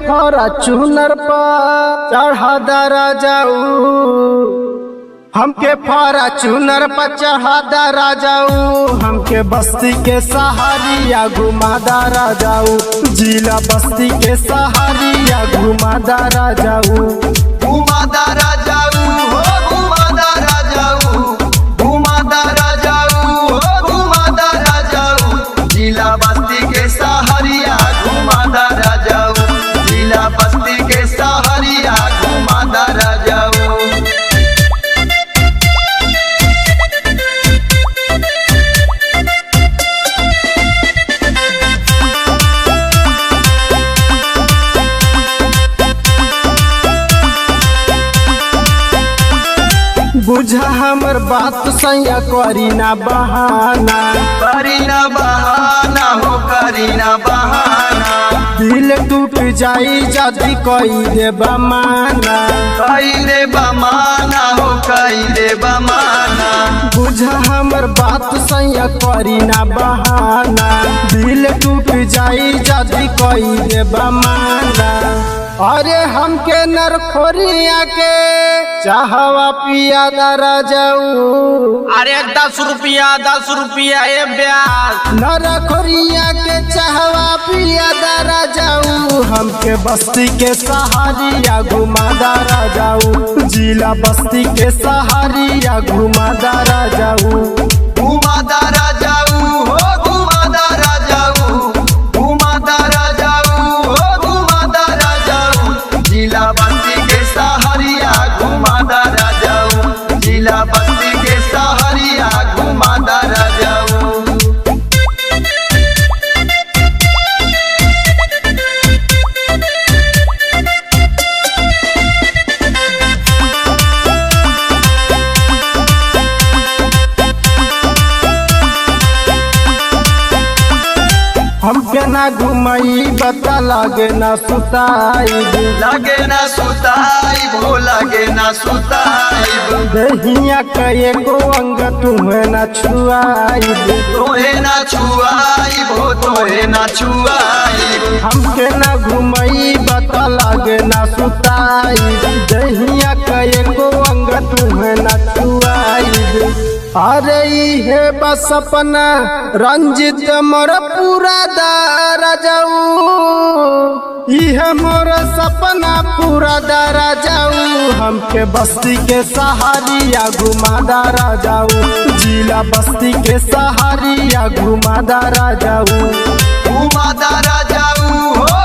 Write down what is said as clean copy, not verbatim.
Fortuner पर चढ़ा दरा जाऊ, हमके फॉर्च्यूनर पर चढ़ा दरा जाऊ, हमके बस्ती के सहारिया घुमा दरा जाऊ, जिला बस्ती के सहारिया घुमा दरा जाऊ, घुमा दरा जाऊ हो घुमा दरा जाऊ, घुमा दरा जाऊ हो घुमा दरा जाऊ, जिला बस्ती के सहारिया घुमा दरा जाऊ, जिला बस्ती के सहारिया घुमा दरा जाऊ। बुझा हमर बात सैया करी ना बहाना, करी ना बहाना हो करी ना बहाना, दिल टूट जाई जदी कोई दे बमाना, कई रे बमाना हो कई रे बमाना, बुझा हमर बात सैया करी ना बहाना, दिल टूट जाई जदी कोई दे बमाना, अरे हमके नरखोरिया के चाहवा पिया दरा जाऊ, अरे 10 रुपया ए ब्याज, नरखोरिया के चाहवा पिया दरा जाऊ, हमके बस्ती के सहारिया घुमा दरा जाऊ, जिला बस्ती के सहारिया घुमा दरा जाऊ, घुमा दरा जाऊ हो घुमा दरा जाऊ, घुमा दरा जाऊ हो घुमा दरा जाऊ, जिला बस्ती के सहारिया घुमा दरा जाऊ, जिला बस्ती के सहारिया घुमा दरा जाऊ। हमके ना घुमाई बता लागे ना सुताई, लगे ना सुताई भो लगे ना सुताई, दहिया कए को अंग तुम्हें ना छुआई, तोहे ना छुआई भो तोहे ना छुआई, हमके ना घुमाई बता लागे ना सुताई, दहिया कए को अंग तुम्हें ना छुआई, अरे इहे बस अपना रंजित मोर पूरा दरा जाऊ, इहे मोर सपना पूरा दरा जाऊ, हमके बस्ती के सहारिया घुमा दरा जाऊ, जिला बस्ती के सहारिया घुमा दरा जाऊ, घुमा दरा जाऊ हो